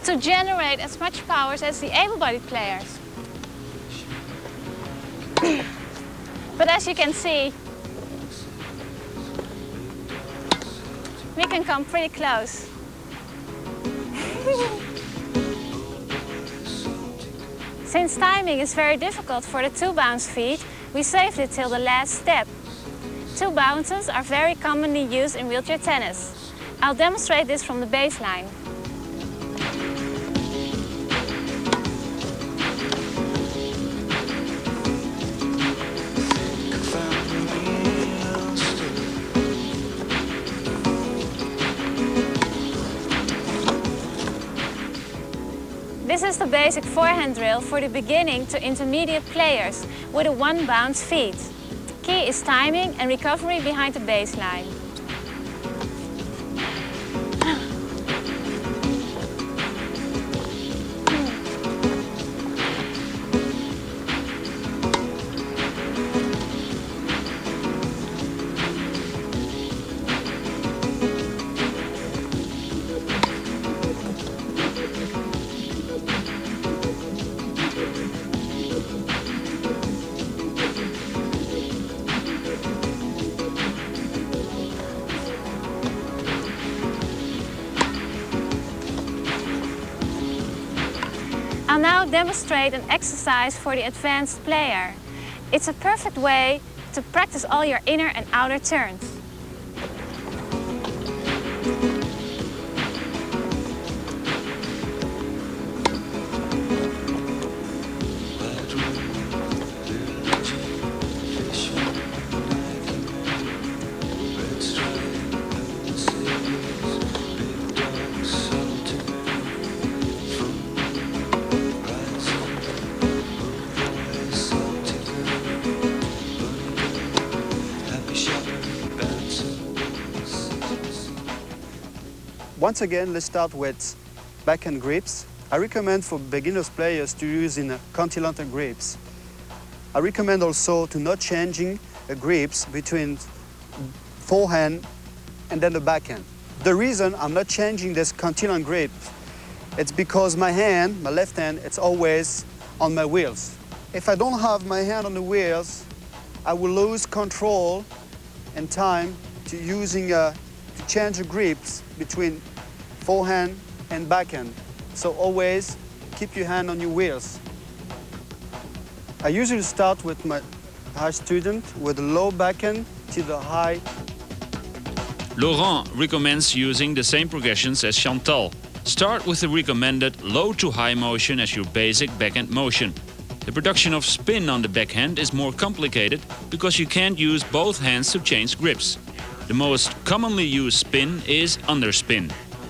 to generate as much powers as the able-bodied players. But as you can see, we can come pretty close. Since timing is very difficult for the 2-bounce feat, we saved it till the last step. 2 bounces are very commonly used in wheelchair tennis. I'll demonstrate this from the baseline. This is the basic forehand drill for the beginning to intermediate players with a 1-bounce feat. Key is timing and recovery behind the baseline. I'll now demonstrate an exercise for the advanced player. It's a perfect way to practice all your inner and outer turns. Once again, let's start with backhand grips. I recommend for beginners players to use in continental grips. I recommend also to not changing the grips between forehand and then the backhand. The reason I'm not changing this continental grip, it's because my hand, my left hand, it's always on my wheels. If I don't have my hand on the wheels, I will lose control and time to change the grips between forehand and backhand. So always keep your hand on your wheels. I usually start with my high student with a low backhand to the high. Laurent recommends using the same progressions as Chantal. Start with the recommended low to high motion as your basic backhand motion. The production of spin on the backhand is more complicated because you can't use both hands to change grips. The most commonly used spin is underspin.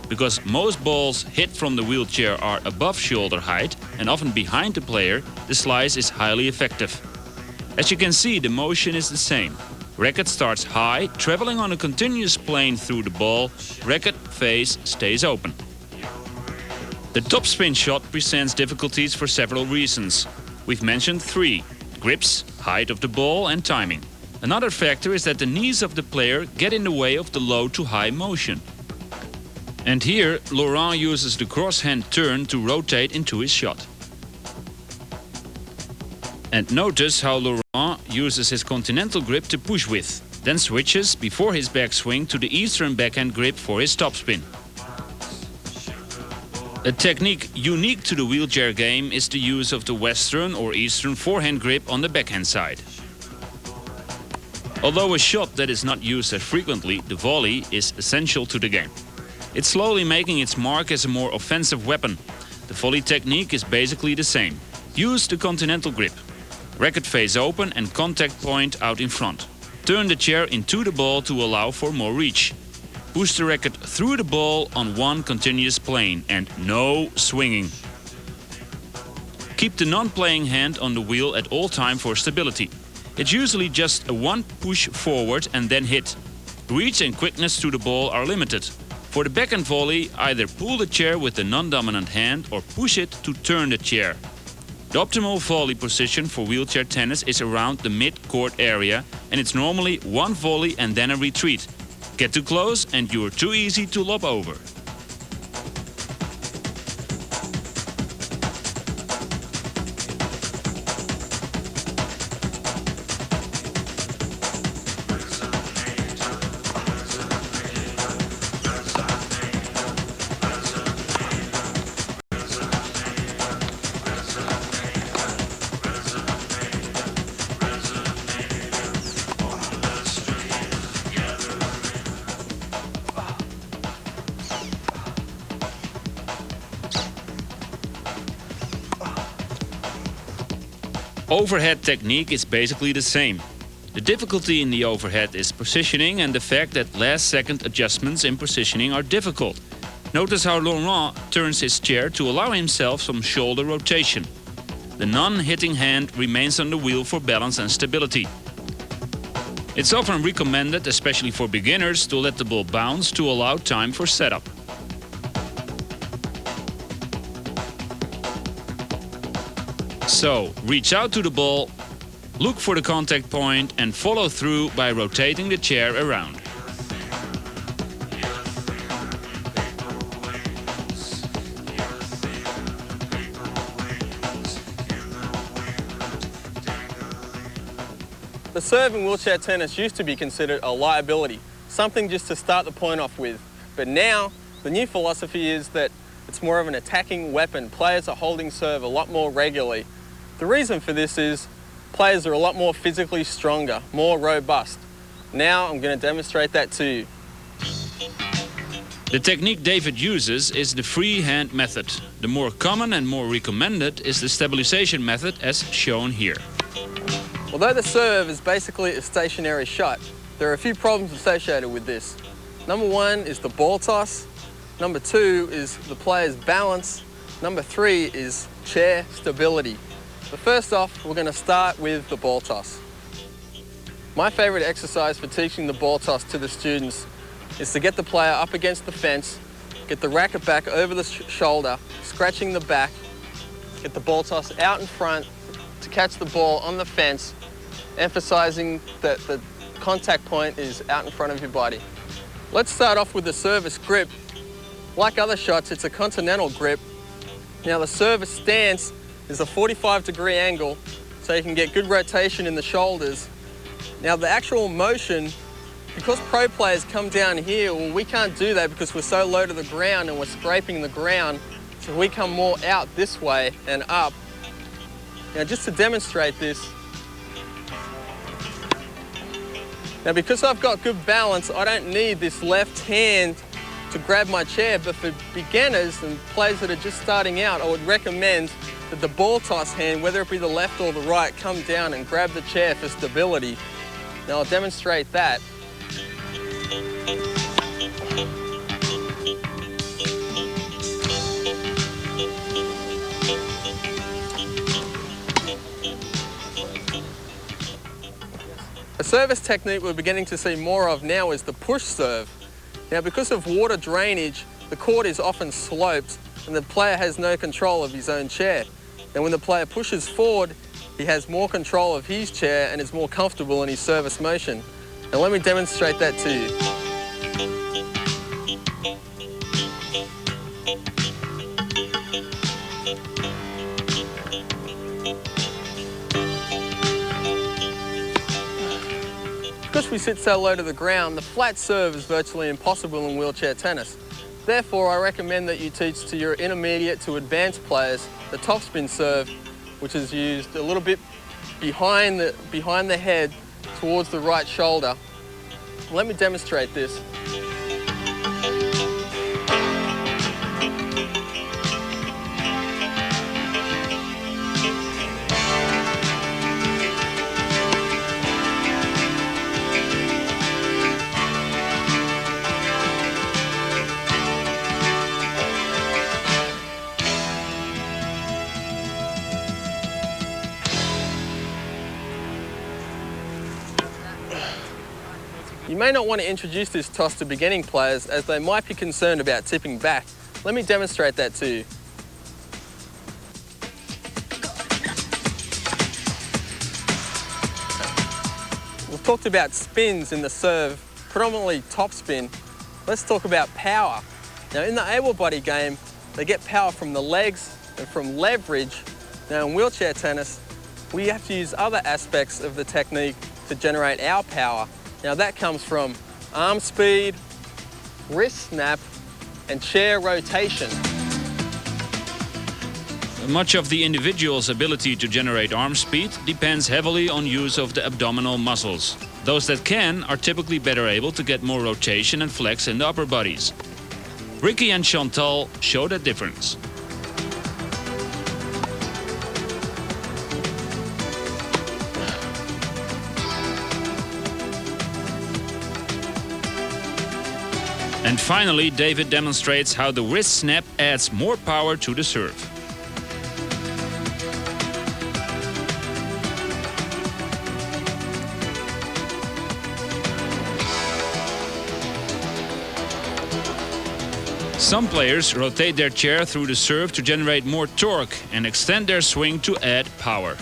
Because most balls hit from the wheelchair are above shoulder height and often behind the player, the slice is highly effective. As you can see, the motion is the same. Racket starts high, traveling on a continuous plane through the ball. Racket face stays open. The topspin shot presents difficulties for several reasons. We've mentioned 3: grips, height of the ball and timing. Another factor is that the knees of the player get in the way of the low to high motion. And here, Laurent uses the cross-hand turn to rotate into his shot. And notice how Laurent uses his continental grip to push with, then switches before his backswing to the eastern backhand grip for his topspin. A technique unique to the wheelchair game is the use of the western or eastern forehand grip on the backhand side. Although a shot that is not used as frequently, the volley is essential to the game. It's slowly making its mark as a more offensive weapon. The volley technique is basically the same. Use the continental grip. Racket face open and contact point out in front. Turn the chair into the ball to allow for more reach. Push the racket through the ball on one continuous plane and no swinging. Keep the non-playing hand on the wheel at all time for stability. It's usually just a one push forward and then hit. Reach and quickness to the ball are limited. For the backhand volley, either pull the chair with the non-dominant hand or push it to turn the chair. The optimal volley position for wheelchair tennis is around the mid-court area, and it's normally one volley and then a retreat. Get too close and you're too easy to lob over. Overhead technique is basically the same. The difficulty in the overhead is positioning and the fact that last-second adjustments in positioning are difficult. Notice how Laurent turns his chair to allow himself some shoulder rotation. The non-hitting hand remains on the wheel for balance and stability. It's often recommended, especially for beginners, to let the ball bounce to allow time for setup. So, reach out to the ball, look for the contact point and follow through by rotating the chair around. The serve in wheelchair tennis used to be considered a liability, something just to start the point off with. But now, the new philosophy is that it's more of an attacking weapon. Players are holding serve a lot more regularly. The reason for this is players are a lot more physically stronger, more robust. Now I'm going to demonstrate that to you. The technique David uses is the free hand method. The more common and more recommended is the stabilization method as shown here. Although the serve is basically a stationary shot, there are a few problems associated with this. Number one is the ball toss. Number two is the player's balance. Number three is chair stability. But first off, we're going to start with the ball toss. My favourite exercise for teaching the ball toss to the students is to get the player up against the fence, get the racket back over the shoulder, scratching the back, get the ball toss out in front to catch the ball on the fence, emphasising that the contact point is out in front of your body. Let's start off with the service grip. Like other shots, it's a continental grip. Now the service stance is a 45-degree angle, so you can get good rotation in the shoulders. Now the actual motion, because pro players come down here, well, we can't do that because we're so low to the ground and we're scraping the ground, so we come more out this way and up. Now just to demonstrate this, now because I've got good balance, I don't need this left hand to grab my chair, but for beginners and players that are just starting out, I would recommend that the ball toss hand, whether it be the left or the right, come down and grab the chair for stability. Now I'll demonstrate that. A service technique we're beginning to see more of now is the push serve. Now because of water drainage, the court is often sloped and the player has no control of his own chair. And when the player pushes forward, he has more control of his chair and is more comfortable in his service motion. Now let me demonstrate that to you. Because we sit so low to the ground, the flat serve is virtually impossible in wheelchair tennis. Therefore, I recommend that you teach to your intermediate to advanced players the topspin serve, which is used a little bit behind the head towards the right shoulder. Let me demonstrate this. You may not want to introduce this toss to beginning players as they might be concerned about tipping back. Let me demonstrate that to you. We've talked about spins in the serve, predominantly top spin. Let's talk about power. Now in the able body game, they get power from the legs and from leverage. Now in wheelchair tennis, we have to use other aspects of the technique to generate our power. Now that comes from arm speed, wrist snap, and chair rotation. Much of the individual's ability to generate arm speed depends heavily on use of the abdominal muscles. Those that can are typically better able to get more rotation and flex in the upper bodies. Ricky and Chantal show that difference. And finally, David demonstrates how the wrist snap adds more power to the serve. Some players rotate their chair through the serve to generate more torque and extend their swing to add power.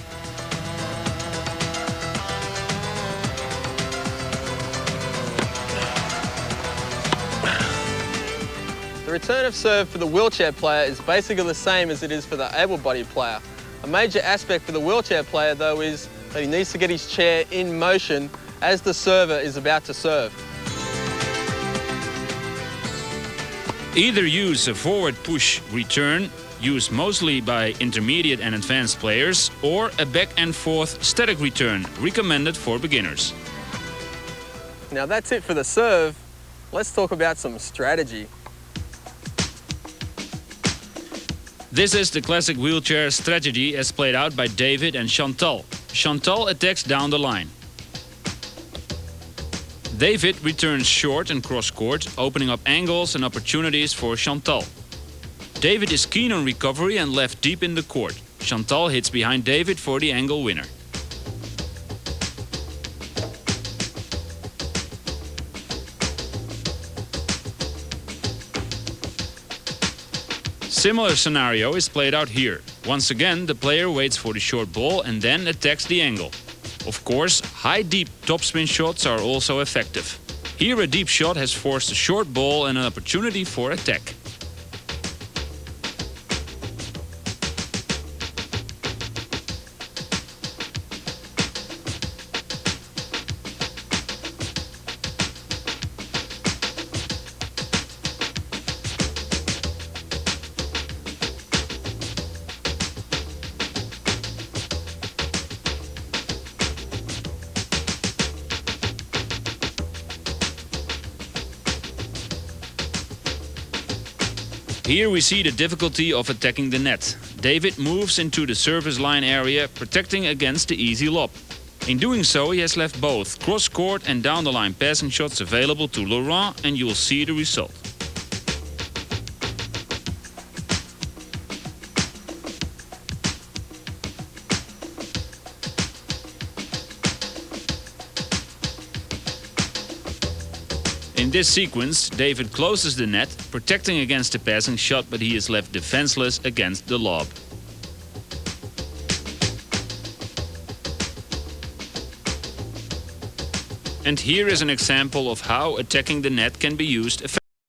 The return of serve for the wheelchair player is basically the same as it is for the able-bodied player. A major aspect for the wheelchair player, though, is that he needs to get his chair in motion as the server is about to serve. Either use a forward push return, used mostly by intermediate and advanced players, or a back and forth static return, recommended for beginners. Now that's it for the serve. Let's talk about some strategy. This is the classic wheelchair strategy as played out by David and Chantal. Chantal attacks down the line. David returns short and cross-court, opening up angles and opportunities for Chantal. David is keen on recovery and left deep in the court. Chantal hits behind David for the angle winner. Similar scenario is played out here. Once again, the player waits for the short ball and then attacks the angle. Of course, high deep topspin shots are also effective. Here a deep shot has forced a short ball and an opportunity for attack. Here we see the difficulty of attacking the net. David moves into the service line area, protecting against the easy lob. In doing so, he has left both cross-court and down-the-line passing shots available to Laurent, and you will see the result. In this sequence, David closes the net, protecting against the passing shot, but he is left defenseless against the lob. And here is an example of how attacking the net can be used effectively.